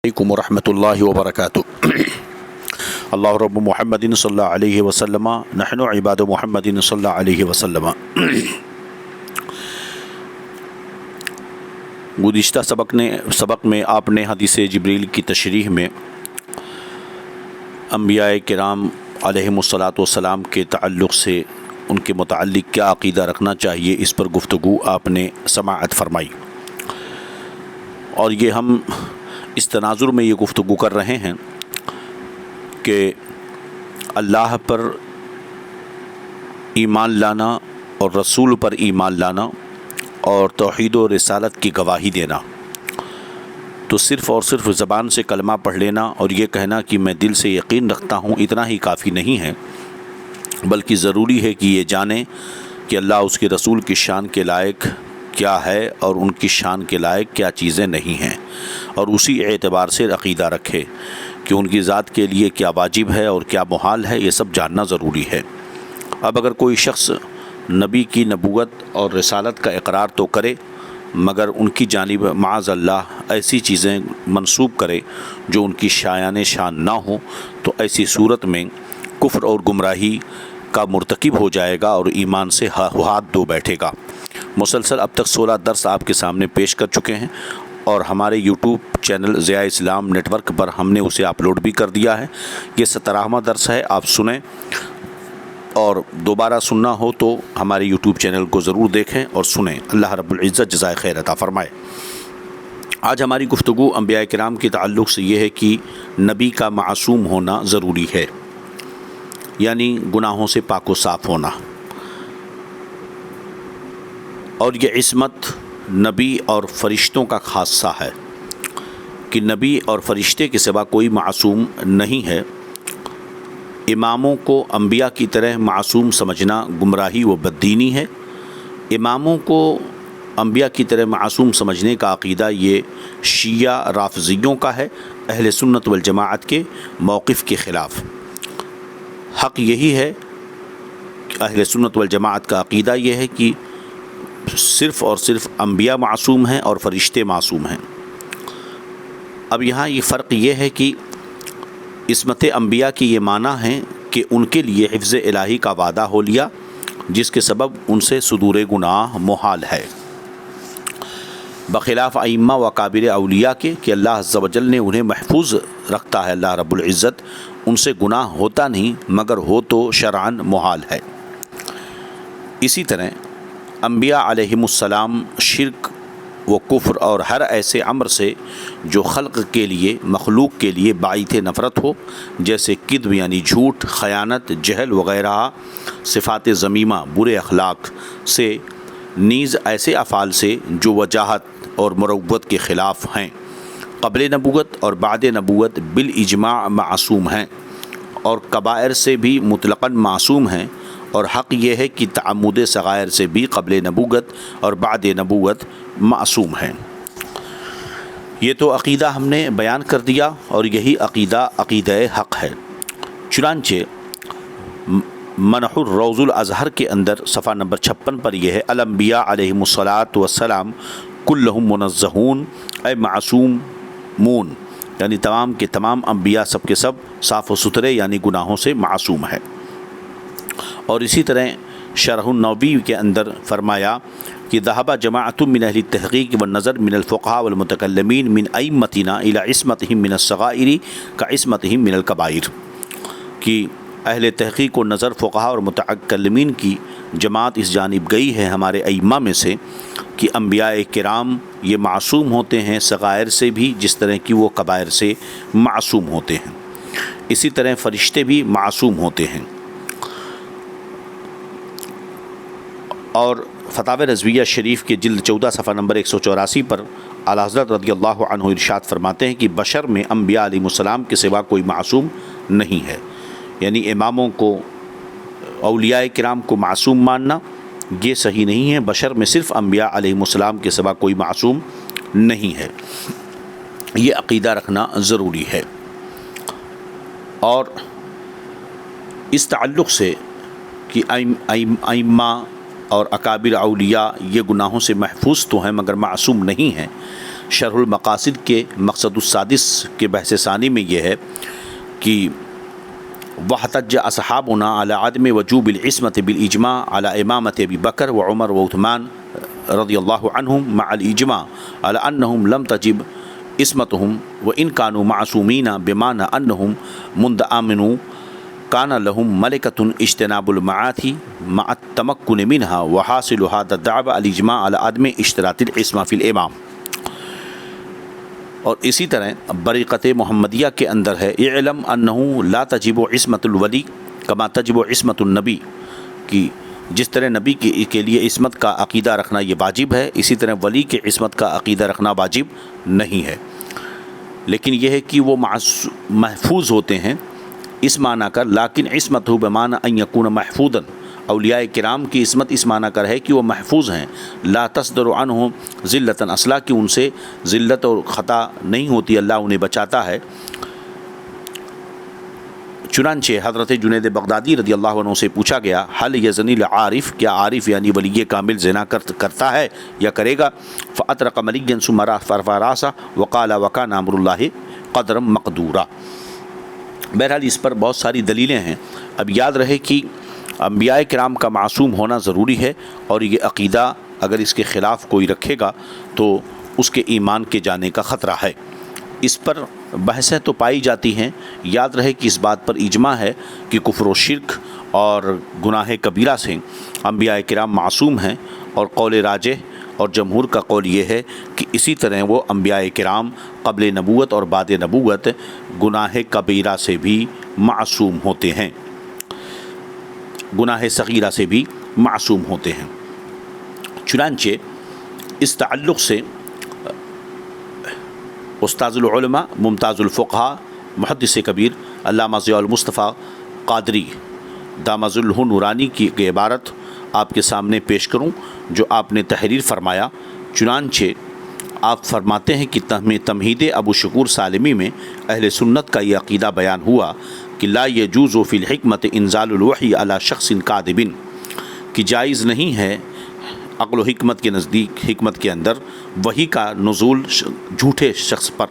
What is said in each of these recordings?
علیکم ورحمۃ اللہ وبرکاتہ۔ اللہ رب محمد صلی اللہ علیہ وسلم نحن عباد محمد صلی اللہ علیہ وسلم۔ گزشتہ سبق میں آپ نے حدیث جبریل کی تشریح میں انبیاء کرام علیہم الصلاۃ والسلام کے تعلق سے ان کے متعلق کیا عقیدہ رکھنا چاہیے، اس پر گفتگو آپ نے سماعت فرمائی، اور یہ ہم اس تناظر میں یہ گفتگو کر رہے ہیں کہ اللہ پر ایمان لانا اور رسول پر ایمان لانا اور توحید و رسالت کی گواہی دینا تو صرف اور صرف زبان سے کلمہ پڑھ لینا اور یہ کہنا کہ میں دل سے یقین رکھتا ہوں، اتنا ہی کافی نہیں ہے، بلکہ ضروری ہے کہ یہ جانیں کہ اللہ اس کے رسول کی شان کے لائق کیا ہے اور ان کی شان کے لائق کیا چیزیں نہیں ہیں، اور اسی اعتبار سے عقیدہ رکھے کہ ان کی ذات کے لیے کیا واجب ہے اور کیا محال ہے، یہ سب جاننا ضروری ہے۔ اب اگر کوئی شخص نبی کی نبوت اور رسالت کا اقرار تو کرے مگر ان کی جانب معاذ اللہ ایسی چیزیں منسوب کرے جو ان کی شایان شان نہ ہوں، تو ایسی صورت میں کفر اور گمراہی کا مرتکب ہو جائے گا اور ایمان سے ہاتھ دھو بیٹھے گا۔ مسلسل اب تک 16 درس آپ کے سامنے پیش کر چکے ہیں، اور ہمارے یوٹیوب چینل ضیاء اسلام نیٹ ورک پر ہم نے اسے اپلوڈ بھی کر دیا ہے۔ یہ 17واں درس ہے، آپ سنیں، اور دوبارہ سننا ہو تو ہمارے یوٹیوب چینل کو ضرور دیکھیں اور سنیں۔ اللہ رب العزت جزائے خیر عطا فرمائے۔ آج ہماری گفتگو انبیاء کرام کے تعلق سے یہ ہے کہ نبی کا معصوم ہونا ضروری ہے، یعنی گناہوں سے پاک و صاف ہونا، اور یہ عصمت نبی اور فرشتوں کا خاصہ ہے کہ نبی اور فرشتے کے سوا کوئی معصوم نہیں ہے۔ اماموں کو انبیاء کی طرح معصوم سمجھنا گمراہی و بددینی ہے۔ اماموں کو انبیاء کی طرح معصوم سمجھنے کا عقیدہ یہ شیعہ رافضیوں کا ہے، اہل سنت والجماعت کے موقف کے خلاف۔ حق یہی ہے کہ اہل سنت والجماعت کا عقیدہ یہ ہے کہ صرف اور صرف انبیاء معصوم ہیں اور فرشتے معصوم ہیں۔ اب یہاں یہ فرق یہ ہے کہ عصمت انبیاء کی یہ معنی ہے کہ ان کے لیے حفظ الہی کا وعدہ ہو لیا، جس کے سبب ان سے صدور گناہ محال ہے، بخلاف ائمہ و اکابر اولیاء کے کہ اللہ عز و جل نے انہیں محفوظ رکھتا ہے۔ اللہ رب العزت ان سے گناہ ہوتا نہیں، مگر ہو تو شرعاً محال ہے۔ اسی طرح انبیاء علیہم السلام شرک و کفر اور ہر ایسے امر سے جو خلق کے لیے مخلوق کے لیے باعث نفرت ہو، جیسے کذب یعنی جھوٹ، خیانت، جہل وغیرہ صفات ذمیمہ برے اخلاق سے، نیز ایسے افعال سے جو وجاہت اور مروت کے خلاف ہیں، قبل نبوت اور بعد نبوت بالاجماع معصوم ہیں، اور کبائر سے بھی مطلقاً معصوم ہیں، اور حق یہ ہے کہ تعمد صغائر سے بھی قبل نبوت اور بعد نبوت معصوم ہیں۔ یہ تو عقیدہ ہم نے بیان کر دیا، اور یہی عقیدہ حق ہے۔ چنانچہ منح الروض الازہر کے اندر صفحہ نمبر 56 پر یہ ہے: الانبیاء علیہم الصلاۃ والسلام کلہم منزہون اے معصومون، یعنی تمام کے تمام انبیاء سب کے سب صاف و ستھرے یعنی گناہوں سے معصوم ہے۔ اور اسی طرح شرح النووی کے اندر فرمایا کہ ذهب جماعۃ من اہل التحقیق والنظر من الفقہاء والمتکلمین من ائمتنا الى عصمتهم من الصغائر كعصمتهم من الکبائر، کہ اہل تحقیق و نظر فقہاء اور متکلمین کی جماعت اس جانب گئی ہے ہمارے ائمہ میں سے کہ انبیاء کرام یہ معصوم ہوتے ہیں صغائر سے بھی، جس طرح کہ وہ کبائر سے معصوم ہوتے ہیں۔ اسی طرح فرشتے بھی معصوم ہوتے ہیں۔ اور فتاوی رضویہ شریف کے جلد 14 صفحہ نمبر 184 پر اعلیٰ حضرت رضی اللہ عنہ ارشاد فرماتے ہیں کہ بشر میں انبیاء علیہ السلام کے سوا کوئی معصوم نہیں ہے، یعنی اماموں کو، اولیاء کرام کو معصوم ماننا یہ صحیح نہیں ہے۔ بشر میں صرف انبیاء علیہ السلام کے سوا کوئی معصوم نہیں ہے، یہ عقیدہ رکھنا ضروری ہے۔ اور اس تعلق سے کہ ائمہ اور اکابر اولیاء یہ گناہوں سے محفوظ تو ہیں مگر معصوم نہیں ہیں، شرح المقاصد کے مقصد السادس کے بحث ثانی میں یہ ہے کہ وَاحْتَجَّ أَصْحَابُنَا عَلَى عَدْمِ وُجُوبِ الْعِصْمَةِ بِالْإِجْمَاعِ عَلَى إِمَامَةِ أبي بكر وعمر وعثمان رضي الله عنهم مع الإجماع على أنهم لم تجب عصمتهم وإن كانوا معصومين بمعنى أنهم منذ آمنوا كان لهم ملكة اجتناب المعاصي مع التمكن منها وحاصل هذا الدعوى الإجماع على عدم اشتراط العصمة في الإمام. اور اسی طرح بریقت محمدیہ کے اندر ہے اعلم انہ لا تجب عصمت الولی کما تجب عصمت النبی، کہ جس طرح نبی کے لیے عصمت کا عقیدہ رکھنا یہ واجب ہے، اسی طرح ولی کے عصمت کا عقیدہ رکھنا واجب نہیں ہے، لیکن یہ ہے کہ وہ محفوظ ہوتے ہیں اس معنی کر، لیکن عصمت ہو بمعنی ان یکون محفوظا، اولیاء کرام کی عصمت اس معنی کر ہے کہ وہ محفوظ ہیں، لا تصدر عنہم ذلۃ اصلا، کہ ان سے ذلت اور خطا نہیں ہوتی، اللہ انہیں بچاتا ہے. چنانچہ حضرت جنید بغدادی رضی اللہ عنہ سے پوچھا گیا حل یزنی العارف، کیا عارف یعنی ولی کامل زنا کرتا ہے یا کرے گا؟ فاطرق ملیا ثم رفع راسه وقال وكان امر الله قدرا مقدورا. بہرحال اس پر بہت ساری دلیلیں ہیں. اب یاد رہے کہ انبیاء کرام کا معصوم ہونا ضروری ہے، اور یہ عقیدہ اگر اس کے خلاف کوئی رکھے گا تو اس کے ایمان کے جانے کا خطرہ ہے. اس پر بحثیں تو پائی جاتی ہیں. یاد رہے کہ اس بات پر اجماع ہے کہ کفر و شرک اور گناہ کبیرہ سے انبیاء کرام معصوم ہیں، اور قول راجح اور جمہور کا قول یہ ہے کہ اسی طرح وہ انبیاء کرام قبل نبوت اور بعد نبوت گناہ کبیرہ سے بھی معصوم ہوتے ہیں، گناہ صغیرہ سے بھی معصوم ہوتے ہیں. چنانچہ اس تعلق سے استاذ العلماء ممتاز الفقہا محدث کبیر علامہ ضیاء المصطفیٰ قادری دامت النورانی کی عبارت آپ کے سامنے پیش کروں جو آپ نے تحریر فرمایا. چنانچہ آپ فرماتے ہیں کہ تمہید ابو شکور سالمی میں اہل سنت کا یہ عقیدہ بیان ہوا کہ لا یجوز فی الحکمت انزال الوحی علی شخص کاذب، کہ جائز نہیں ہے عقل و حکمت کے نزدیک، حکمت کے اندر وحی کا نزول جھوٹے شخص پر،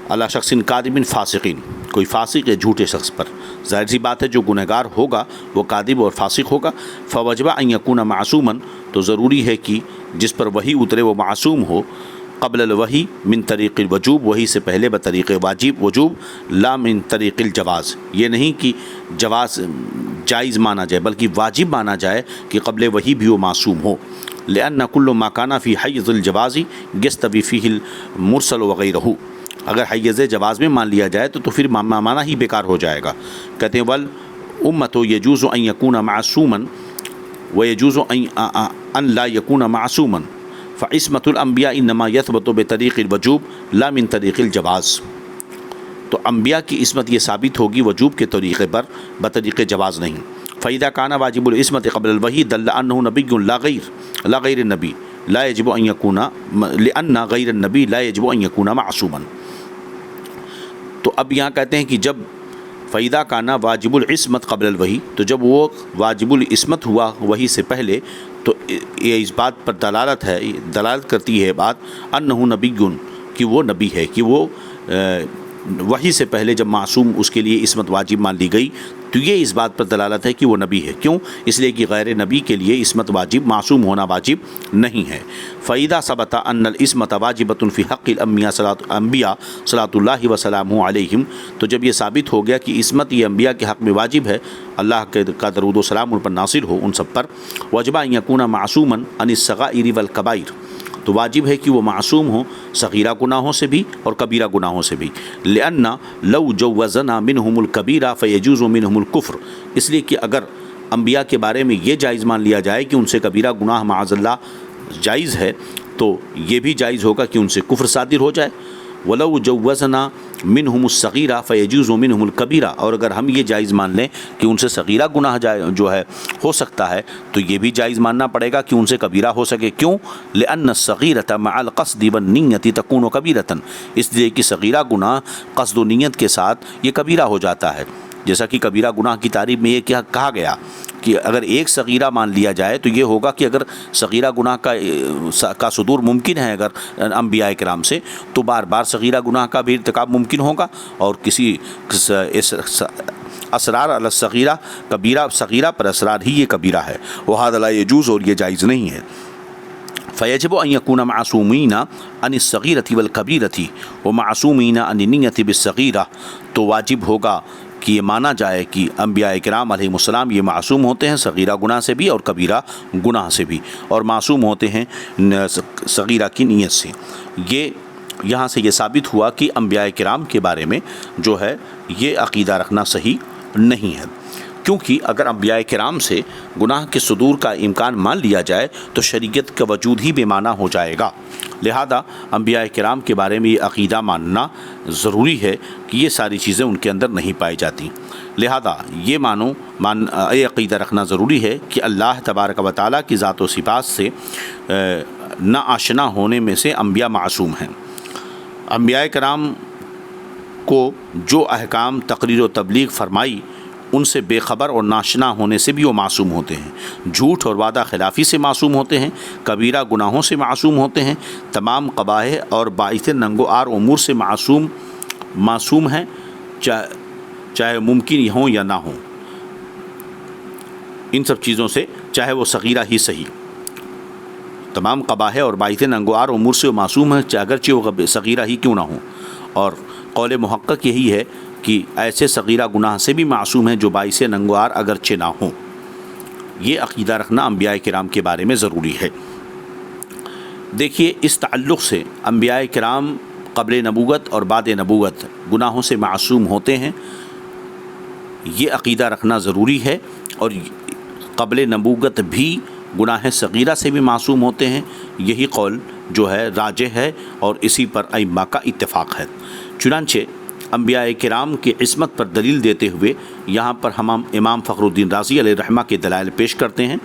علی شخص کاذب فاسقین، کوئی فاسق یا جھوٹے شخص پر. ظاہر سی بات ہے جو گنہگار ہوگا وہ کاذب اور فاسق ہوگا. فوجب ان یکون معصوما، تو ضروری ہے کہ جس پر وحی اترے وہ معصوم ہو. قبل الوحی من طریق الوجوب، وحی سے پہلے بطریق واجب وجوب، لا من طریق الجواز، یہ نہیں کہ جواز جائز مانا جائے بلکہ واجب مانا جائے کہ قبل وحی بھی وہ معصوم ہو. لأن كل ما كان في حیز الجواز يستوي فيه المرسل وغیرہ، اگر حیز جواز میں مان لیا جائے تو پھر مانا ہی بیکار ہو جائے گا. کہتے ہیں والامة يجوز ان يكون معصوما ويجوز ان لا يكون معصوما فعصمة الانبیاء انما يثبت بطریق الوجوب لا من طریق الجواز. تو انبیاء کی عصمت یہ ثابت ہوگی وجوب کے طریقے پر، بطریق جواز نہیں. فإذا كان واجب العصمة قبل الوحی دل أنه نبی لا غیر النبی لا يجب ان يكون، لأن غیر النبی لا يجب ان يكون معصوما. تو اب یہاں کہتے ہیں کہ جب فإذا كان واجب العصمت قبل الوحی، تو جب وہ واجب العصمت ہوا وحی سے پہلے، تو یہ اس بات پر دلالت کرتی ہے بات انہ نبی، کہ وہ نبی ہے، کہ وہ وحی سے پہلے جب معصوم اس کے لیے عصمت واجب مان لی گئی تو یہ اس بات پر دلالت ہے کہ وہ نبی ہے. کیوں؟ اس لیے کہ غیر نبی کے لیے عصمت واجب، معصوم ہونا واجب نہیں ہے. فإذا ثبت أن العصمة واجبة في حق الأنبياء صلاۃ اللہ وسلامہ علیہم، تو جب یہ ثابت ہو گیا کہ عصمت یہ انبیاء کے حق میں واجب ہے، اللہ کا درود و سلام ان پر ناصل ہو ان سب پر، وجب ان يكون معصوما عن الصغائر والكبائر، تو واجب ہے کہ وہ معصوم ہوں صغیرہ گناہوں سے بھی اور کبیرہ گناہوں سے بھی. لأن لو جوزنا منہم الکبیرہ فیجوز منہم الکفر، اس لیے کہ اگر انبیاء کے بارے میں یہ جائز مان لیا جائے کہ ان سے کبیرہ گناہ معاذ اللہ جائز ہے، تو یہ بھی جائز ہوگا کہ ان سے کفر صادر ہو جائے. ولو جوزنا منہم الصغیرہ فیجوز منہم الکبیرہ، اور اگر ہم یہ جائز مان لیں کہ ان سے صغیرہ گناہ جو ہے ہو سکتا ہے، تو یہ بھی جائز ماننا پڑے گا کہ ان سے کبیرہ ہو سکے. کیوں؟ لأن الصغیرۃ مع القصد والنیۃ تکون کبیرۃ، اس لیے کہ صغیرہ گناہ قصد و نیت کے ساتھ یہ کبیرہ ہو جاتا ہے. جیسا کہ کبیرہ گناہ کی تعریف میں یہ کہا گیا کہ اگر ایک صغیرہ مان لیا جائے تو یہ ہوگا کہ اگر صغیرہ گناہ کا صدور ممکن ہے اگر انبیاء کرام سے، تو بار بار صغیرہ گناہ کا بھی ارتکاب ممکن ہوگا، اور کسی اسرار علی الصغیرہ کبیرہ صغیرہ پر اسرار ہی یہ کبیرہ ہے، وہذا لا یجوز، اور یہ جائز نہیں ہے۔ فیجب ان یکون معصومین عن الصغیرۃ والکبیرۃ ومعصومین عن النیۃ بالصغیرہ، تو واجب ہوگا کہ یہ مانا جائے کہ انبیاء کرام علیہ السلام یہ معصوم ہوتے ہیں صغیرہ گناہ سے بھی اور کبیرہ گناہ سے بھی، اور معصوم ہوتے ہیں صغیرہ کی نیت سے۔ یہ یہاں سے یہ ثابت ہوا کہ انبیاء کرام کے بارے میں جو ہے یہ عقیدہ رکھنا صحیح نہیں ہے، کیونکہ اگر انبیاء کرام سے گناہ کے صدور کا امکان مان لیا جائے تو شریعت کا وجود ہی بے معنی ہو جائے گا۔ لہذا انبیاء کرام کے بارے میں یہ عقیدہ ماننا ضروری ہے کہ یہ ساری چیزیں ان کے اندر نہیں پائی جاتی، لہذا یہ یہ عقیدہ رکھنا ضروری ہے کہ اللہ تبارک و تعالیٰ کی ذات و صفات سے نہ آشنا ہونے میں سے انبیاء معصوم ہیں۔ انبیاء کرام کو جو احکام تقریر و تبلیغ فرمائی ان سے بے خبر اور ناشنا ہونے سے بھی وہ معصوم ہوتے ہیں، جھوٹ اور وعدہ خلافی سے معصوم ہوتے ہیں، کبیرہ گناہوں سے معصوم ہوتے ہیں، تمام قبائح اور باعث ننگ و آر امور سے معصوم ہیں، چاہے ممکن ہوں یا نہ ہوں، ان سب چیزوں سے چاہے وہ صغیرہ ہی صحیح، تمام قبائح اور باعث ننگ و آر امور سے معصوم ہیں، اگرچہ وہ صغیرہ ہی کیوں نہ ہوں۔ اور قول محقق یہی ہے کہ ایسے صغیرہ گناہ سے بھی معصوم ہیں جو باعث ننگ و آر اگرچہ نہ ہوں۔ یہ عقیدہ رکھنا انبیاء کرام کے بارے میں ضروری ہے۔ دیکھیے، اس تعلق سے انبیاء کرام قبل نبوت اور بعد نبوت گناہوں سے معصوم ہوتے ہیں، یہ عقیدہ رکھنا ضروری ہے، اور قبل نبوت بھی گناہ صغیرہ سے بھی معصوم ہوتے ہیں، یہی قول جو ہے راجح ہے اور اسی پر ائمہ کا اتفاق ہے۔ چنانچہ انبیاء کرام کی عصمت پر دلیل دیتے ہوئے یہاں پر ہم امام فخر الدین رازی علیہ رحمہ کے دلائل پیش کرتے ہیں۔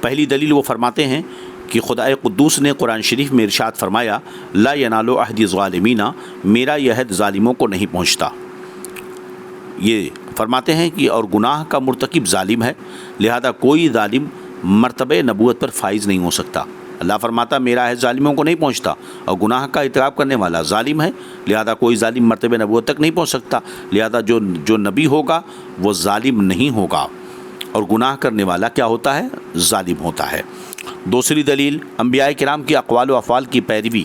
پہلی دلیل وہ فرماتے ہیں کہ خدائے قدوس نے قرآن شریف میں ارشاد فرمایا، لا ینال عہد الظالمین، میرا یہ عہد ظالموں کو نہیں پہنچتا۔ یہ فرماتے ہیں کہ اور گناہ کا مرتکب ظالم ہے، لہذا کوئی ظالم مرتبہ نبوت پر فائز نہیں ہو سکتا۔ اللہ فرماتا میرا عہد ظالموں کو نہیں پہنچتا، اور گناہ کا ارتکاب کرنے والا ظالم ہے، لہذا کوئی ظالم مرتبہ نبوت تک نہیں پہنچ سکتا، لہذا جو نبی ہوگا وہ ظالم نہیں ہوگا، اور گناہ کرنے والا کیا ہوتا ہے؟ ظالم ہوتا ہے۔ دوسری دلیل، انبیاء کرام کے اقوال و افعال کی پیروی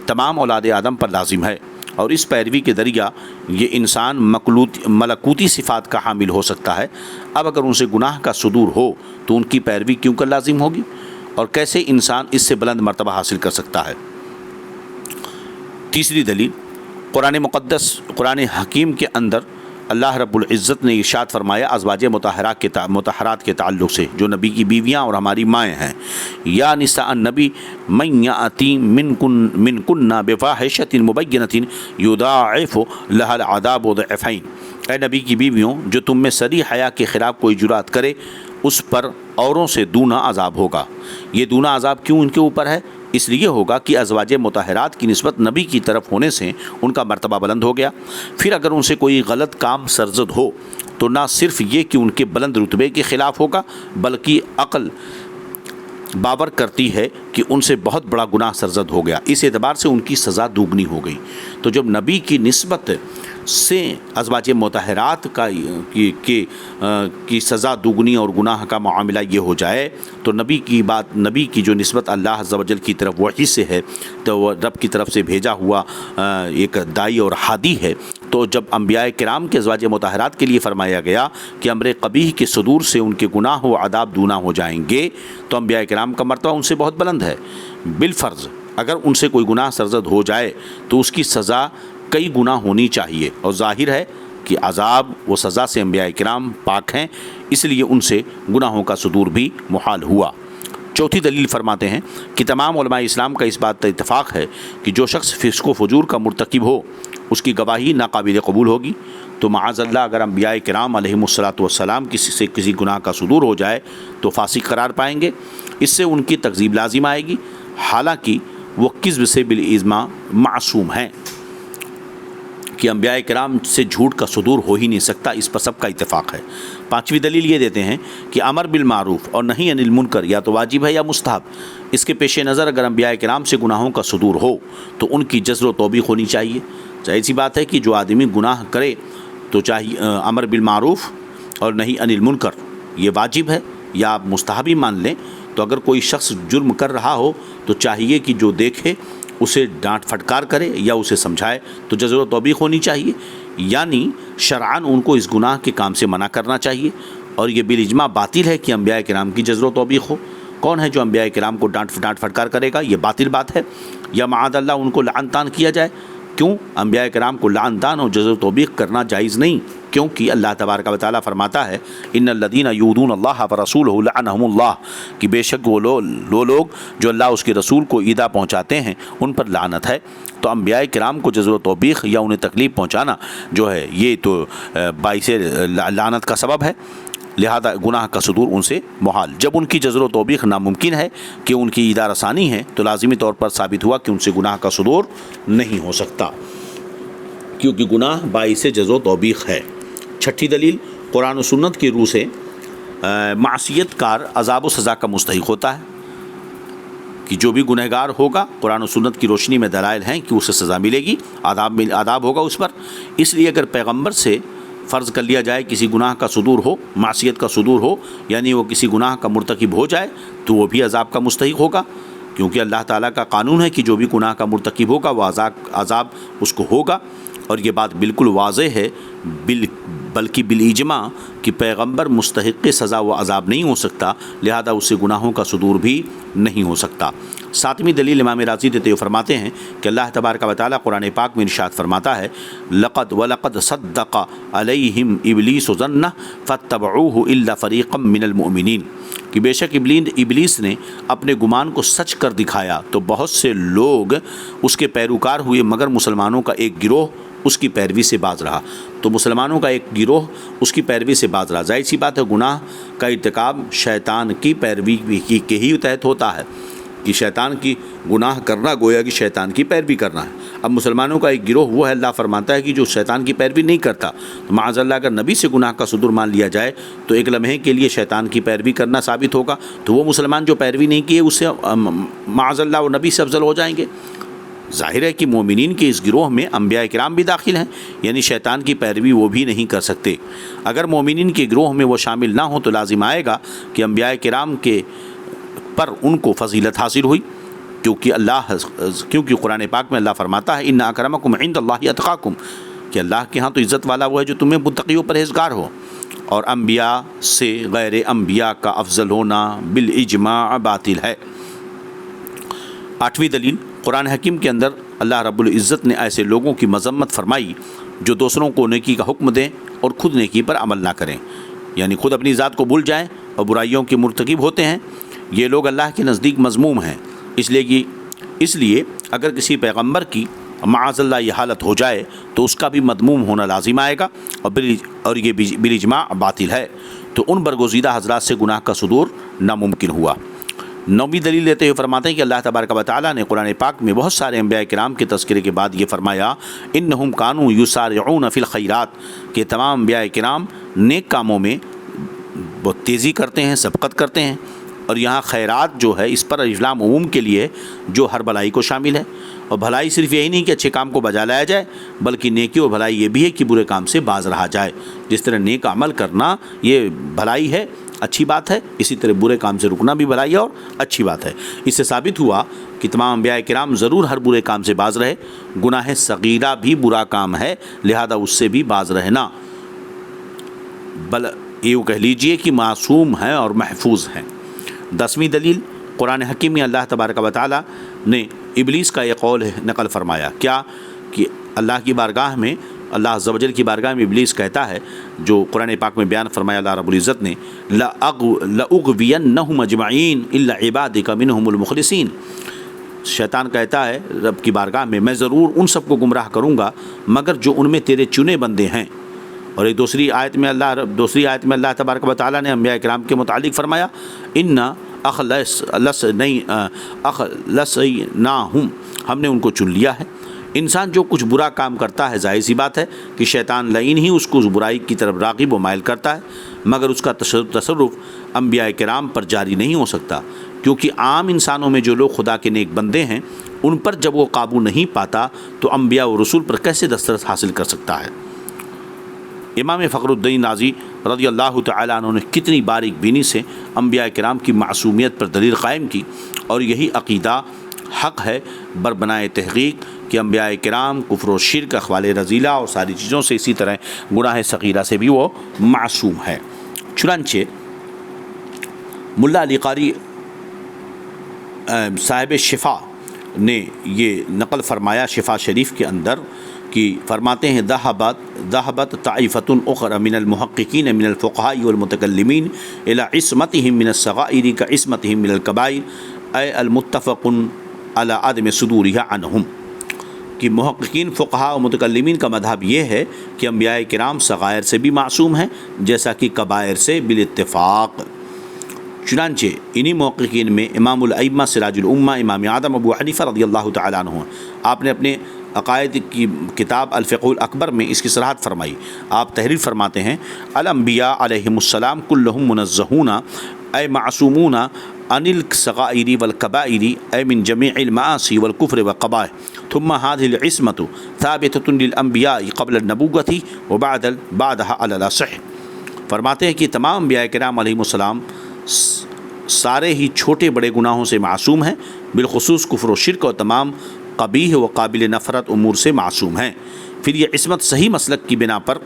تمام اولاد آدم پر لازم ہے، اور اس پیروی کے ذریعہ یہ انسان ملکوتی صفات کا حامل ہو سکتا ہے۔ اب اگر ان سے گناہ کا صدور ہو تو ان کی پیروی کیوں کر لازم ہوگی، اور کیسے انسان اس سے بلند مرتبہ حاصل کر سکتا ہے؟ تیسری دلیل، قرآن مقدس قرآن حکیم کے اندر اللہ رب العزت نے ارشاد فرمایا ازواج مطہرات کے تعلق سے، جو نبی کی بیویاں اور ہماری مائیں ہیں، یا نساء النبی من یأتی منکن بفاحشۃ مبینۃ یضاعف لها العذاب ضعفین، اے نبی کی بیویوں، جو تم میں صریح حیا کے خلاف کوئی جرات کرے اس پر اوروں سے دونا عذاب ہوگا۔ یہ دونا عذاب کیوں ان کے اوپر ہے؟ اس لیے ہوگا کہ ازواج مطہرات کی نسبت نبی کی طرف ہونے سے ان کا مرتبہ بلند ہو گیا۔ پھر اگر ان سے کوئی غلط کام سرزد ہو تو نہ صرف یہ کہ ان کے بلند رتبے کے خلاف ہوگا، بلکہ عقل باور کرتی ہے کہ ان سے بہت بڑا گناہ سرزد ہو گیا، اس اعتبار سے ان کی سزا دوگنی ہو گئی۔ تو جب نبی کی نسبت سے ازواج مطہرات کی سزا دوگنی اور گناہ کا معاملہ یہ ہو جائے تو نبی کی جو نسبت اللہ عز و جل کی طرف وحی سے ہے، تو وہ رب کی طرف سے بھیجا ہوا ایک دائی اور ہادی ہے، تو جب انبیاء کرام کے ازواج مطہرات کے لیے فرمایا گیا کہ امر قبیح کے صدور سے ان کے گناہ و عذاب دونا ہو جائیں گے، تو انبیاء کرام کا مرتبہ ان سے بہت بلند ہے۔ بالفرض اگر ان سے کوئی گناہ سرزد ہو جائے تو اس کی سزا کئی گنا ہونی چاہیے، اور ظاہر ہے کہ عذاب و سزا سے انبیاء کرام پاک ہیں، اس لیے ان سے گناہوں کا صدور بھی محال ہوا۔ چوتھی دلیل فرماتے ہیں کہ تمام علماء اسلام کا اس بات پر اتفاق ہے کہ جو شخص فسق و فجور کا مرتکب ہو اس کی گواہی ناقابل قبول ہوگی، تو معاذ اللہ اگر انبیاء کرام علیہم الصلاۃ والسلام کسی گناہ کا صدور ہو جائے تو فاسق قرار پائیں گے، اس سے ان کی تکذیب لازم آئے گی، حالانکہ وہ کذب سے بالاجماع معصوم ہیں کہ انبیاء کرام سے جھوٹ کا صدور ہو ہی نہیں سکتا، اس پر سب کا اتفاق ہے۔ 5ویں دلیل یہ دیتے ہیں کہ امر بالمعروف اور نہی عن المنکر یا تو واجب ہے یا مستحب. اس کے پیش نظر اگر انبیاء کرام سے گناہوں کا صدور ہو تو ان کی جزر و توبیخ ہونی چاہیے. ظاہر سی بات ہے کہ جو آدمی گناہ کرے تو چاہیے امر بالمعروف اور نہی عن المنکر یہ واجب ہے یا آپ مستحب ہی مان لیں. تو اگر کوئی شخص جرم کر رہا ہو تو چاہیے کہ جو دیکھے اسے ڈانٹ پھٹکار کرے یا اسے سمجھائے تو جزر و توبیخ ہونی چاہیے. یعنی شرعاً ان کو اس گناہ کے کام سے منع کرنا چاہیے. اور یہ بالاجماع باطل ہے کہ انبیاء کرام کی جزر و توبیخ ہو. کون ہے جو انبیاء کرام کو ڈانٹ پھٹکار کرے گا؟ یہ باطل بات ہے. یا معاذ اللہ ان کو لعن طعن کیا جائے. کیوں؟ انبیاء کرام کو لعن طعن اور جزر و توبیخ کرنا جائز نہیں، کیونکہ اللہ تبارک و تعالیٰ فرماتا ہے ان الذین یؤذون اللہ ورسولہ لعنہم اللہ، کہ بے شک وہ لوگ جو اللہ اس کے رسول کو ایذا پہنچاتے ہیں ان پر لعنت ہے. تو انبیاء کرام کو جزر و توبیخ یا انہیں تکلیف پہنچانا جو ہے یہ تو باعث لعنت کا سبب ہے. لہذا گناہ کا صدور ان سے محال. جب ان کی جزر و توبیخ ناممکن ہے کہ ان کی ایذا رسانی ہے تو لازمی طور پر ثابت ہوا کہ ان سے گناہ کا صدور نہیں ہو سکتا، کیونکہ گناہ باعث جزر و توبیخ ہے. 6ٹھی دلیل قرآن و سنت کی روح سے معصیت کار عذاب و سزا کا مستحق ہوتا ہے کہ جو بھی گنہگار ہوگا قرآن و سنت کی روشنی میں دلائل ہیں کہ اسے سزا ملے گی، عذاب ہوگا اس پر. اس لیے اگر پیغمبر سے فرض کر لیا جائے کسی گناہ کا صدور ہو، معصیت کا صدور ہو، یعنی وہ کسی گناہ کا مرتکب ہو جائے تو وہ بھی عذاب کا مستحق ہوگا، کیونکہ اللہ تعالیٰ کا قانون ہے کہ جو بھی گناہ کا مرتکب ہوگا وہ عذاب اس کو ہوگا. اور یہ بات بالکل واضح ہے بلکہ بالاجماع کہ پیغمبر مستحق سزا و عذاب نہیں ہو سکتا، لہذا اس سے گناہوں کا صدور بھی نہیں ہو سکتا. 7ویں دلیل امام راضی دیتے ہوئے فرماتے ہیں کہ اللہ تبارک و تعالیٰ قرآن پاک میں ارشاد فرماتا ہے وَلَقَدْ صَدَّقَ عَلَيْهِمْ إِبْلِيسُ ظَنَّهُ فَاتَّبَعُوهُ إِلَّا فَرِيقًا مِّنَ الْمُؤْمِنِينَ، کہ بے شک ابلیس نے اپنے گمان کو سچ کر دکھایا تو بہت سے لوگ اس کے پیروکار ہوئے مگر مسلمانوں کا ایک گروہ اس کی پیروی سے باز رہا. تو مسلمانوں کا ایک گروہ اس کی پیروی سے باز رہا. ظاہر سی بات ہے گناہ کا ارتکاب شیطان کی پیروی کے ہی تحت ہوتا ہے کہ شیطان کی گناہ کرنا گویا کہ شیطان کی پیروی کرنا ہے. اب مسلمانوں کا ایک گروہ وہ ہے، اللہ فرماتا ہے کہ جو شیطان کی پیروی نہیں کرتا. تو معاذ اللہ اگر نبی سے گناہ کا صدور مان لیا جائے تو ایک لمحے کے لیے شیطان کی پیروی کرنا ثابت ہوگا، تو وہ مسلمان جو پیروی نہیں کیے اس سے معاذ اللہ وہ نبی سے افضل ہو جائیں گے. ظاہر ہے کہ مومنین کے اس گروہ میں انبیاء کرام بھی داخل ہیں، یعنی شیطان کی پیروی وہ بھی نہیں کر سکتے. اگر مومنین کے گروہ میں وہ شامل نہ ہوں تو لازم آئے گا کہ انبیاء کرام کے پر ان کو فضیلت حاصل ہوئی، کیونکہ قرآن پاک میں اللہ فرماتا ہے ان اکرمکم عند اللہ اتقاکم، کہ اللہ کے ہاں تو عزت والا وہ ہے جو تمہیں متقی و پرہیزگار ہو. اور انبیاء سے غیر انبیاء کا افضل ہونا بالاجماع باطل ہے. 8ویں دلیل قرآن حکیم کے اندر اللہ رب العزت نے ایسے لوگوں کی مذمت فرمائی جو دوسروں کو نیکی کا حکم دیں اور خود نیکی پر عمل نہ کریں، یعنی خود اپنی ذات کو بھول جائیں اور برائیوں کے مرتکب ہوتے ہیں. یہ لوگ اللہ کے نزدیک مذموم ہیں، اس لیے اگر کسی پیغمبر کی معاذ اللہ یہ حالت ہو جائے تو اس کا بھی مذموم ہونا لازم آئے گا، اور یہ بالاجماع باطل ہے. تو ان برگزیدہ حضرات سے گناہ کا صدور ناممکن ہوا. 9ویں دلیل دیتے ہوئے فرماتے ہیں کہ اللہ تبارک و تعالیٰ نے قرآن پاک میں بہت سارے انبیاء کرام کے تذکرے کے بعد یہ فرمایا انہم کانوا یسارعون فی الخیرات، کہ تمام انبیاء کرام نیک کاموں میں بہت تیزی کرتے ہیں، سبقت کرتے ہیں. اور یہاں خیرات جو ہے اس پر اجلام عموم کے لیے جو ہر بھلائی کو شامل ہے. اور بھلائی صرف یہی نہیں کہ اچھے کام کو بجا لایا جائے، بلکہ نیکی اور بھلائی یہ بھی ہے کہ برے کام سے باز رہا جائے. جس طرح نیک عمل کرنا یہ بھلائی ہے، اچھی بات ہے، اسی طرح برے کام سے رکنا بھی بھلائی ہے اور اچھی بات ہے. اس سے ثابت ہوا کہ تمام انبیاء کرام ضرور ہر برے کام سے باز رہے. گناہ صغیرہ بھی برا کام ہے، لہذا اس سے بھی باز رہنا یہ کہہ لیجئے کہ معصوم ہیں اور محفوظ ہیں. 10ویں دلیل قرآن حکیم میں اللہ تبارک و تعالیٰ نے ابلیس کا یہ قول نقل فرمایا کیا کہ اللہ کی بارگاہ میں، اللہ عز و جل کی بارگاہ میں ابلیس کہتا ہے، جو قرآن پاک میں بیان فرمایا اللہ رب العزت نے لَأُغْوِيَنَّهُمْ أَجْمَعِينَ إِلَّا عِبَادِكَ مِنْهُمُ الْمُخْلِصِينَ، شیطان کہتا ہے رب کی بارگاہ میں ضرور ان سب کو گمراہ کروں گا مگر جو ان میں تیرے چنے بندے ہیں. اور ایک دوسری آیت میں اللہ تبارک و تعالیٰ نے انبیاء کرام کے متعلق فرمایا اِنَّا أَخْلَصْنَاهُمْ، ہم نے ان کو چن لیا ہے. انسان جو کچھ برا کام کرتا ہے ظاہر سی بات ہے کہ شیطان لعین ہی اس کو اس برائی کی طرف راغب و مائل کرتا ہے، مگر اس کا تصرف انبیاء کرام پر جاری نہیں ہو سکتا، کیونکہ عام انسانوں میں جو لوگ خدا کے نیک بندے ہیں ان پر جب وہ قابو نہیں پاتا تو انبیاء و رسول پر کیسے دسترس حاصل کر سکتا ہے؟ امام فخر الدین رازی رضی اللہ تعالیٰ عنہ نے کتنی باریک بینی سے انبیاء کرام کی معصومیت پر دلیل قائم کی، اور یہی عقیدہ حق ہے بربنائے تحقیق کہ انبیاء کرام کفر و شرک، اقوال رذیلہ اور ساری چیزوں سے، اسی طرح گناہ صغیرہ سے بھی وہ معصوم ہے۔ چنانچہ ملا علی قاری صاحب شفا نے یہ نقل فرمایا شفا شریف کے اندر کہ فرماتے ہیں ذهبت طائفة أخرى من المحققين من الفقهاء والمتكلمين إلى عصمتهم من الصغائر كعصمتهم من الكبائر أي المتفق على عدم صدورها عنهم، کہ محققین فقہاء و متکلمین کا مذہب یہ ہے کہ انبیاء کرام صغائر سے بھی معصوم ہیں جیسا کہ کبائر سے بالاتفاق۔ چنانچہ انہی محققین میں امام الائمہ سراج الامہ امام اعظم ابو حنیفہ رضی اللہ تعالیٰ عنہ، آپ نے اپنے عقائد کی کتاب الفقہ الاکبر میں اس کی صراحت فرمائی۔ آپ تحریر فرماتے ہیں الانبیاء علیہم السلام کلہم منزہون اے معصومون عن الصغائر والکبائر اے من جمیع المعاصی والکفر والقبائح، ثم هذه العصمة ثابتة للانبیاء قبل النبوة وبعدها على الاصح۔ فرماتے ہیں کہ تمام انبیاء کرام علیہم السلام سارے ہی چھوٹے بڑے گناہوں سے معصوم ہیں، بالخصوص کفر و شرک اور تمام قبیح و قابل نفرت امور سے معصوم ہیں۔ پھر یہ عصمت صحیح مسلک کی بنا پر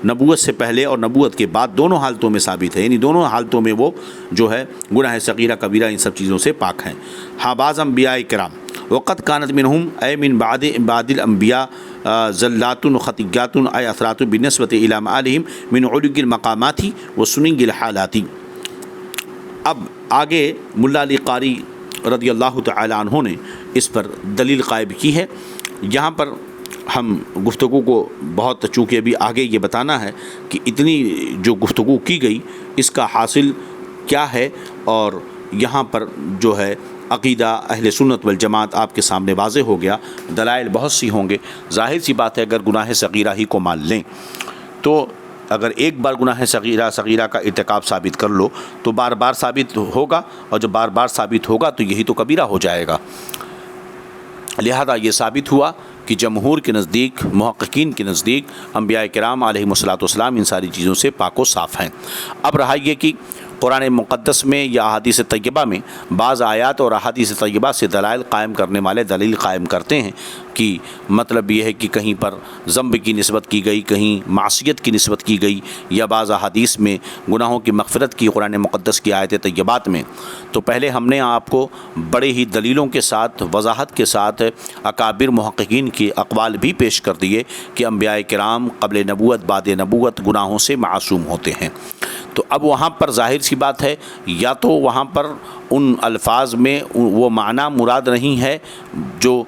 نبوت سے پہلے اور نبوت کے بعد دونوں حالتوں میں ثابت ہے، یعنی دونوں حالتوں میں وہ جو ہے گناہ صغیرہ کبیرہ ان سب چیزوں سے پاک ہیں۔ ہاں بعض انبیاء کرام وقت کانت منہم اے من بعد الانبیاء زلات و خطیات اے اثرات بالنسبت الی معالہم من علو المقامات و سننگ الحالات۔ اب آگے ملا علی قاری رضی اللہ تعالی عنہ نے اس پر دلیل قائم کی ہے۔ یہاں پر ہم گفتگو کو بہت چونکہ ابھی آگے یہ بتانا ہے کہ اتنی جو گفتگو کی گئی اس کا حاصل کیا ہے، اور یہاں پر جو ہے عقیدہ اہل سنت والجماعت آپ کے سامنے واضح ہو گیا، دلائل بہت سی ہوں گے۔ ظاہر سی بات ہے اگر گناہ صغیرہ ہی کو مان لیں تو اگر ایک بار گناہ صغیرہ کا ارتکاب ثابت کر لو تو بار بار ثابت ہوگا، اور جب بار بار ثابت ہوگا تو یہی تو کبیرہ ہو جائے گا۔ لہذا یہ ثابت ہوا کہ جمہور کے نزدیک، محققین کے نزدیک انبیاء کرام علیہم الصلوۃ والسلام ان ساری چیزوں سے پاک و صاف ہیں۔ اب رہا یہ کہ قرآن مقدس میں یا احادیث طیبہ میں بعض آیات اور احادیث طیبہ سے دلائل قائم کرنے والے دلیل قائم کرتے ہیں کہ مطلب یہ ہے کہ کہیں پر ذنب کی نسبت کی گئی، کہیں معصیت کی نسبت کی گئی، یا بعض احادیث میں گناہوں کی مغفرت کی قرآن مقدس کی آیت طیبات میں۔ تو پہلے ہم نے آپ کو بڑے ہی دلیلوں کے ساتھ، وضاحت کے ساتھ اکابر محققین کے اقوال بھی پیش کر دیے کہ انبیاء کرام قبل نبوت بعد نبوت گناہوں سے معصوم ہوتے ہیں۔ تو اب وہاں پر ظاہر سی بات ہے یا تو وہاں پر ان الفاظ میں وہ معنی مراد نہیں ہے جو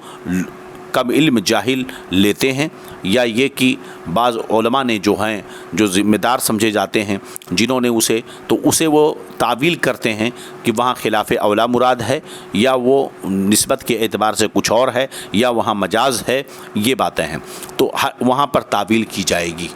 کم علم جاہل لیتے ہیں، یا یہ کہ بعض علماء نے جو ہیں جو ذمہ دار سمجھے جاتے ہیں جنہوں نے اسے وہ تعویل کرتے ہیں کہ وہاں خلاف اولا مراد ہے، یا وہ نسبت کے اعتبار سے کچھ اور ہے، یا وہاں مجاز ہے، یہ باتیں ہیں تو وہاں پر تعویل کی جائے گی۔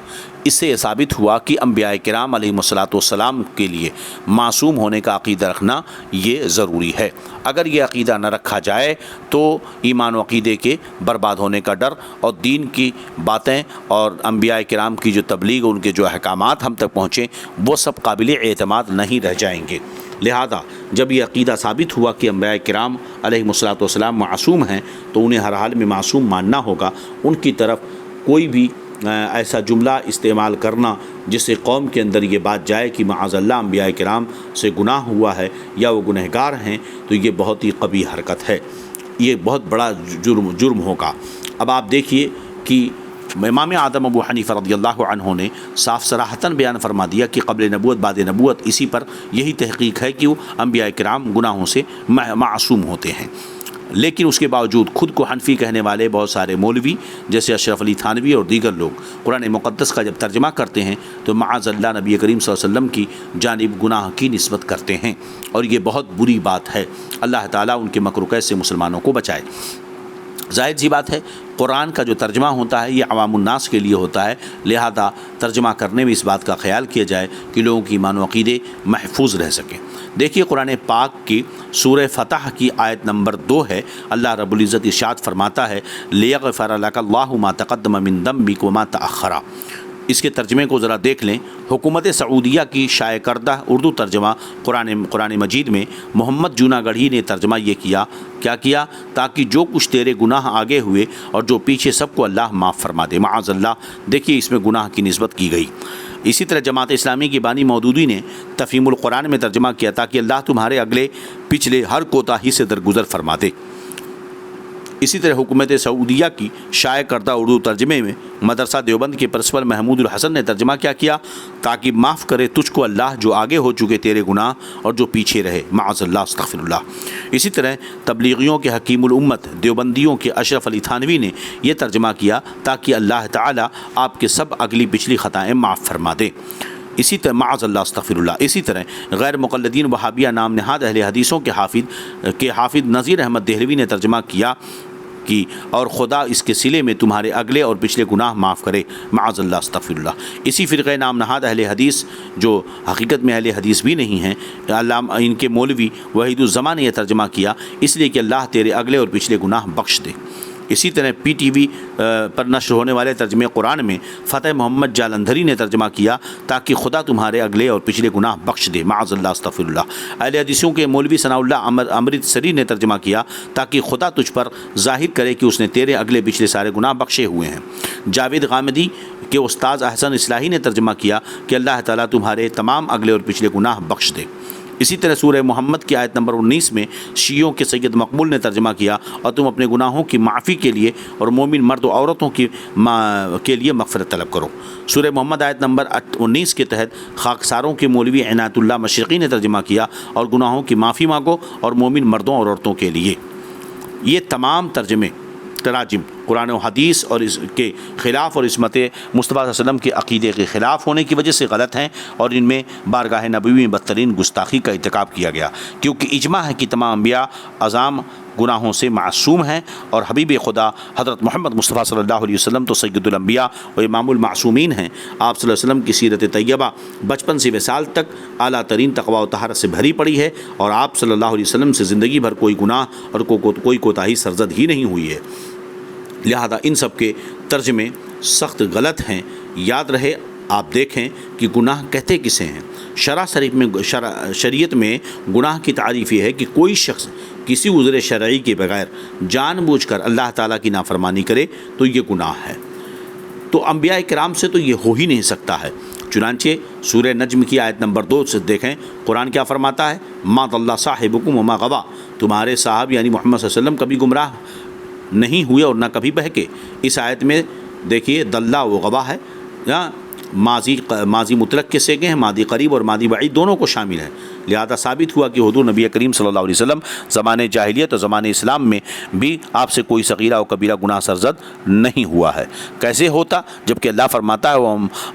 اس سے یہ ثابت ہوا کہ انبیاء کرام علیہم الصلوۃ والسلام کے لیے معصوم ہونے کا عقیدہ رکھنا یہ ضروری ہے۔ اگر یہ عقیدہ نہ رکھا جائے تو ایمان و عقیدے کے برباد ہونے کا ڈر، اور دین کی باتیں اور انبیاء کرام کی جو تبلیغ، ان کے جو احکامات ہم تک پہنچیں، وہ سب قابل اعتماد نہیں رہ جائیں گے۔ لہذا جب یہ عقیدہ ثابت ہوا کہ انبیاء کرام علیہم الصلوۃ والسلام معصوم ہیں تو انہیں ہر حال میں معصوم ماننا ہوگا۔ ان کی طرف کوئی بھی ایسا جملہ استعمال کرنا جس سے قوم کے اندر یہ بات جائے کہ معاذ اللہ انبیاء کرام سے گناہ ہوا ہے یا وہ گنہگار ہیں، تو یہ بہت ہی قبیح حرکت ہے، یہ بہت بڑا جرم ہوگا۔ اب آپ دیکھیے کہ امام اعظم ابو حنیفہ رضی اللہ عنہ نے صاف صراحتاً بیان فرما دیا کہ قبل نبوت بعد نبوت اسی پر یہی تحقیق ہے کہ وہ انبیاء کرام گناہوں سے معصوم ہوتے ہیں۔ لیکن اس کے باوجود خود کو حنفی کہنے والے بہت سارے مولوی جیسے اشرف علی تھانوی اور دیگر لوگ قرآن مقدس کا جب ترجمہ کرتے ہیں تو معاذ اللہ نبی کریم صلی اللہ علیہ وسلم کی جانب گناہ کی نسبت کرتے ہیں، اور یہ بہت بری بات ہے۔ اللہ تعالیٰ ان کے مکر و کید سے مسلمانوں کو بچائے۔ ظاہر سی بات ہے قرآن کا جو ترجمہ ہوتا ہے یہ عوام الناس کے لیے ہوتا ہے، لہذا ترجمہ کرنے میں اس بات کا خیال کیا جائے کہ لوگوں کی ایمان و عقیدے محفوظ رہ سکیں۔ دیکھیے قرآن پاک کی سورہ فتح کی آیت نمبر 2 ہے، اللہ رب العزت ارشاد فرماتا ہے لیغفر لک اللہ ما تقدم من ذنبک وما تأخر۔ اس کے ترجمے کو ذرا دیکھ لیں۔ حکومت سعودیہ کی شائع کردہ اردو ترجمہ قرآن مجید میں محمد جوناگڑھی نے ترجمہ یہ کیا تاکہ جو کچھ تیرے گناہ آگے ہوئے اور جو پیچھے سب کو اللہ معاف فرما دے، معاذ اللہ۔ دیکھیے اس میں گناہ کی نسبت کی گئی۔ اسی طرح جماعت اسلامی کی بانی مودودی نے تفہیم القرآن میں ترجمہ کیا تاکہ اللہ تمہارے اگلے پچھلے ہر کوتاہی سے درگزر فرما دے۔ اسی طرح حکومت سعودیہ کی شائع کردہ اردو ترجمے میں مدرسہ دیوبند کے پرنسپل محمود الحسن نے ترجمہ کیا تاکہ معاف کرے تجھ کو اللہ جو آگے ہو چکے تیرے گناہ اور جو پیچھے رہے، معاذ اللہ، استغفر اللہ۔ اسی طرح تبلیغیوں کے حکیم الامت دیوبندیوں کے اشرف علی تھانوی نے یہ ترجمہ کیا تاکہ اللہ تعالی آپ کے سب اگلی پچھلی خطائیں معاف فرما دے۔ اسی طرح معاذ اللہ، استغفر اللہ۔ اسی طرح غیر مقلدین وہابیہ نام نہاد اہل حدیثوں کے حافظ نذیر احمد دہلوی نے ترجمہ کیا اور خدا اس کے صلے میں تمہارے اگلے اور پچھلے گناہ معاف کرے، معاذ اللہ، استغفر اللہ۔ اسی فرقہ نام نہاد اہل حدیث جو حقیقت میں اہل حدیث بھی نہیں ہیں، علامہ ان کے مولوی وحید الزمان نے یہ ترجمہ کیا اس لیے کہ اللہ تیرے اگلے اور پچھلے گناہ بخش دے۔ اسی طرح پی ٹی وی پر نشر ہونے والے ترجمے قرآن میں فتح محمد جالندھری نے ترجمہ کیا تاکہ خدا تمہارے اگلے اور پچھلے گناہ بخش دے، معاذ اللہ، استغفر اللہ۔ اہل حدیثوں کے مولوی ثناء اللہ امرتسری نے ترجمہ کیا تاکہ خدا تجھ پر ظاہر کرے کہ اس نے تیرے اگلے پچھلے سارے گناہ بخشے ہوئے ہیں۔ جاوید غامدی کے استاذ احسن اصلاحی نے ترجمہ کیا کہ اللہ تعالیٰ تمہارے تمام اگلے اور پچھلے گناہ بخش دے۔ اسی طرح سورہ محمد کی آیت نمبر 19 میں شیعوں کے سید مقبول نے ترجمہ کیا اور تم اپنے گناہوں کی معافی کے لیے اور مومن مرد و عورتوں کے لیے مغفرت طلب کرو۔ سورہ محمد آیت نمبر 19 کے تحت خاکساروں کے مولوی عنایت اللہ مشرقی نے ترجمہ کیا اور گناہوں کی معافی مانگو اور مومن مردوں اور عورتوں کے لیے۔ یہ تمام تراجم قرآن و حدیث اور اس کے خلاف اور عصمت مصطفیٰ صلی اللہ علیہ وسلم کے عقیدے کے خلاف ہونے کی وجہ سے غلط ہیں اور ان میں بارگاہ نبوی میں بدترین گستاخی کا ارتکاب کیا گیا، کیونکہ اجماع ہے کہ تمام انبیاء عظام گناہوں سے معصوم ہیں اور حبیب خدا حضرت محمد مصطفیٰ صلی اللہ علیہ وسلم تو سید الانبیاء و امام المعصومین ہیں۔ آپ صلی اللہ علیہ وسلم کی سیرت طیبہ بچپن سے وصال تک اعلیٰ ترین تقویٰ و طہارت سے بھری پڑی ہے اور آپ صلی اللہ علیہ وسلم سے زندگی بھر کوئی گناہ اور کوئی کوتاہی سرزد ہی نہیں ہوئی ہے، لہذا ان سب کے ترجمے سخت غلط ہیں۔ یاد رہے، آپ دیکھیں کہ گناہ کہتے کسے ہیں۔ شریعت میں گناہ کی تعریف یہ ہے کہ کوئی شخص کسی عذر شرعی کے بغیر جان بوجھ کر اللہ تعالیٰ کی نافرمانی کرے تو یہ گناہ ہے۔ تو انبیاء کرام سے تو یہ ہو ہی نہیں سکتا ہے۔ چنانچہ سورہ نجم کی آیت نمبر 2 سے دیکھیں قرآن کیا فرماتا ہے، ما ضل صاحبکم وما غویٰ، تمہارے صاحب یعنی محمد صلی اللہ علیہ وسلم کبھی گمراہ نہیں ہوئے اور نہ کبھی بہکے۔ اس آیت میں دیکھیے دلہ و غوا ہے، ماضی مطلق کے سیگے ہیں، ماضی قریب اور ماضی بعید دونوں کو شامل ہے، لہذا ثابت ہوا کہ حضور نبی کریم صلی اللہ علیہ وسلم زمانے جاہلیت اور زمانے اسلام میں بھی آپ سے کوئی صغیرہ و کبیرہ گناہ سرزد نہیں ہوا ہے۔ کیسے ہوتا؟ جبکہ اللہ فرماتا ہے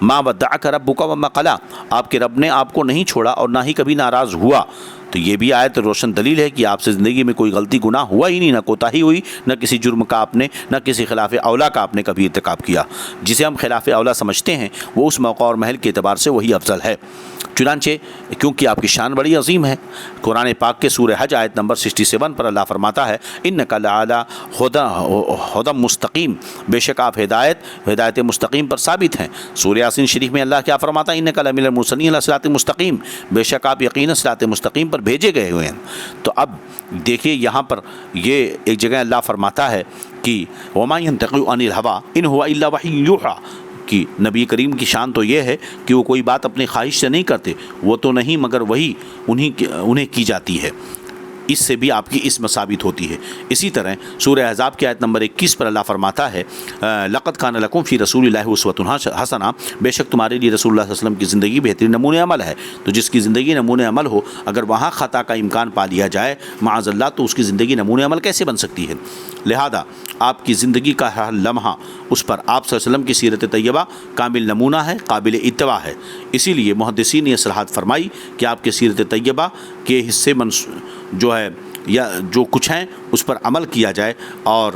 مَا وَدَّعَكَ رَبُّكَ وَمَا قَلَىٰ، آپ کے رب نے آپ کو نہیں چھوڑا اور نہ ہی کبھی ناراض ہوا۔ تو یہ بھی آیت روشن دلیل ہے کہ آپ سے زندگی میں کوئی غلطی گناہ ہوا ہی نہیں، نہ کوتاہی ہوئی، نہ کسی جرم کا آپ نے، نہ کسی خلاف اولا کا آپ نے کبھی ارتکاب کیا۔ جسے ہم خلاف اولا سمجھتے ہیں وہ اس موقع اور محل کے اعتبار سے وہی افضل ہے۔ چنانچہ کیونکہ آپ کی شان بڑی عظیم ہے، قرآن پاک کے سورہ حج آیت نمبر 67 پر اللہ فرماتا ہے اِنَّكَ لَعَلَىٰ ہُدًى مستقیم، بے شک آپ ہدایت مستقیم پر ثابت ہیں۔ سورہ یاسین شریف میں اللہ کیا فرماتا ہے اِنَّكَ لَمِنَ الْمُرْسَلِينَ عَلَىٰ صِرَاطٍ مستقیم، بے شک آپ یقیناً صراط مستقیم پر بھیجے گئے ہوئے ہیں۔ تو اب دیکھیے یہاں پر یہ ایک جگہ اللہ فرماتا ہے کہ وَمَا يَنطِقُ عَنِ الْهَوَىٰ إِنْ هُوَ إِلَّا وَحْيٌ يُوحَىٰ، کہ نبی کریم کی شان تو یہ ہے کہ وہ کوئی بات اپنی خواہش سے نہیں کرتے، وہ تو نہیں مگر وہی انہیں کی جاتی ہے۔ اس سے بھی آپ کی اسم ثابت ہوتی ہے۔ اسی طرح سورہ احزاب کی آیت نمبر 21 پر اللہ فرماتا ہے لقد کان لکم فی رسول اللہ اسوۃ حسنہ، بے شک تمہارے لیے رسول اللہ صلی اللہ علیہ وسلم کی زندگی بہترین نمونہ عمل ہے۔ تو جس کی زندگی نمونہ عمل ہو، اگر وہاں خطا کا امکان پا لیا جائے معاذ اللہ، تو اس کی زندگی نمونہ عمل کیسے بن سکتی ہے؟ لہذا آپ کی زندگی کا ہر لمحہ اس پر آپ صلی اللہ علیہ وسلم کی سیرت طیبہ کامل نمونہ ہے، قابل اتباع ہے۔ اسی لیے محدثین نے اصلاحات فرمائی کہ آپ کے سیرت طیبہ کے حصے جو ہے یا جو کچھ ہیں اس پر عمل کیا جائے اور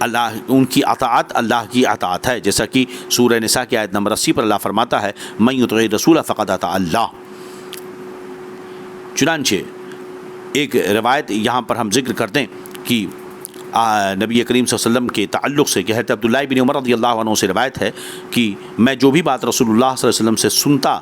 اللہ ان کی اطاعت اللہ کی اطاعت ہے، جیسا کہ سورہ نساء کی آیت نمبر 80 پر اللہ فرماتا ہے من یطع الرسول فقد اطاع اللہ۔ چنانچہ ایک روایت یہاں پر ہم ذکر کرتے ہیں کہ نبی کریم صلی اللہ علیہ وسلم کے تعلق سے کہ حضرت عبداللہ بن عمر رضی اللہ عنہ سے روایت ہے کہ میں جو بھی بات رسول اللہ صلی اللہ علیہ وسلم سے سنتا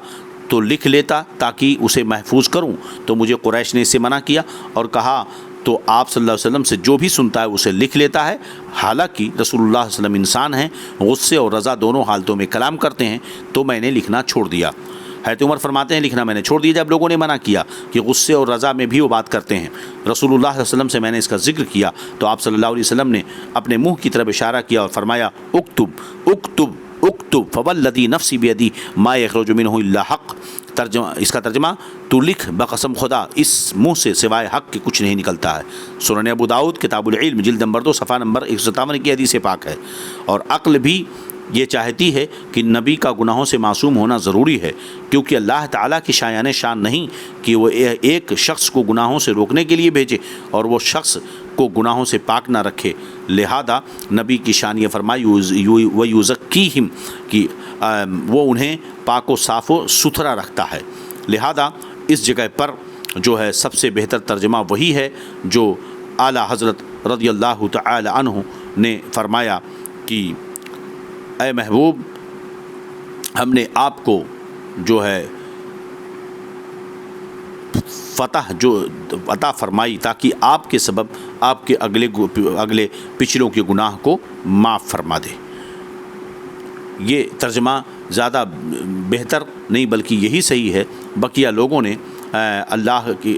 تو لکھ لیتا تاکہ اسے محفوظ کروں، تو مجھے قریش نے اس سے منع کیا اور کہا تو آپ صلی اللہ علیہ وسلم سے جو بھی سنتا ہے اسے لکھ لیتا ہے، حالانکہ رسول اللہ صلی اللہ علیہ وسلم انسان ہیں، غصے اور رضا دونوں حالتوں میں کلام کرتے ہیں، تو میں نے لکھنا چھوڑ دیا۔ حضرت عمر فرماتے ہیں لکھنا میں نے چھوڑ دیا جب لوگوں نے منع کیا کہ غصے اور رضا میں بھی وہ بات کرتے ہیں۔ رسول اللہ صلی اللہ علیہ وسلم سے میں نے اس کا ذکر کیا تو آپ صلی اللہ علیہ وسلم نے اپنے منہ کی طرف اشارہ کیا اور فرمایا اکتب اکتب اکتب فوالذی نفسی بیدی ما یخرج منہ الا حق۔ اس کا ترجمہ تو لکھ بقسم خدا اس منہ سے سوائے حق کے کچھ نہیں نکلتا ہے۔ سنن ابو داؤد کتاب العلم جلد نمبر 2 صفحہ نمبر 157 کی حدیث پاک ہے۔ اور عقل بھی یہ چاہتی ہے کہ نبی کا گناہوں سے معصوم ہونا ضروری ہے، کیونکہ اللہ تعالیٰ کی شایان شان نہیں کہ وہ ایک شخص کو گناہوں سے روکنے کے لیے بھیجے اور وہ شخص کو گناہوں سے پاک نہ رکھے، لہذا نبی کی شان یہ فرمائی وَيُزَكِّيهِمْ کہ وہ انہیں پاک و صاف و ستھرا رکھتا ہے۔ لہذا اس جگہ پر جو ہے سب سے بہتر ترجمہ وہی ہے جو اعلیٰ حضرت رضی اللہ تعالی عنہ نے فرمایا کہ اے محبوب ہم نے آپ کو جو ہے فتح جو عطا فرمائی تاکہ آپ کے سبب آپ کے اگلے پچھلوں کے گناہ کو معاف فرما دے۔ یہ ترجمہ زیادہ بہتر نہیں بلکہ یہی صحیح ہے، بقیہ لوگوں نے اللہ کی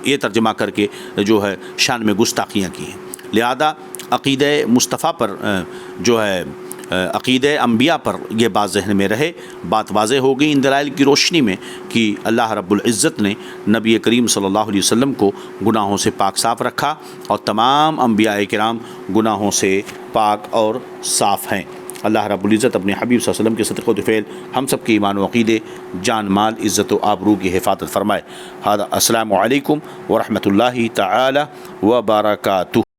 یہ ترجمہ کر کے جو ہے شان میں گستاخیاں کی ہیں۔ لہذا عقیدہ مصطفیٰ پر جو ہے عقیدہ انبیاء پر یہ بات ذہن میں رہے، بات واضح ہو گئی ان دلائل کی روشنی میں کہ اللہ رب العزت نے نبی کریم صلی اللہ علیہ وسلم کو گناہوں سے پاک صاف رکھا اور تمام انبیاء کرام گناہوں سے پاک اور صاف ہیں۔ اللہ رب العزت اپنے حبیب صلی اللہ علیہ وسلم کے صدقہ و فعل ہم سب کے ایمان و عقیدے، جان مال، عزت و آبرو کی حفاظت فرمائے۔ السلام علیکم ورحمۃ اللہ تعالی وبرکاتہ۔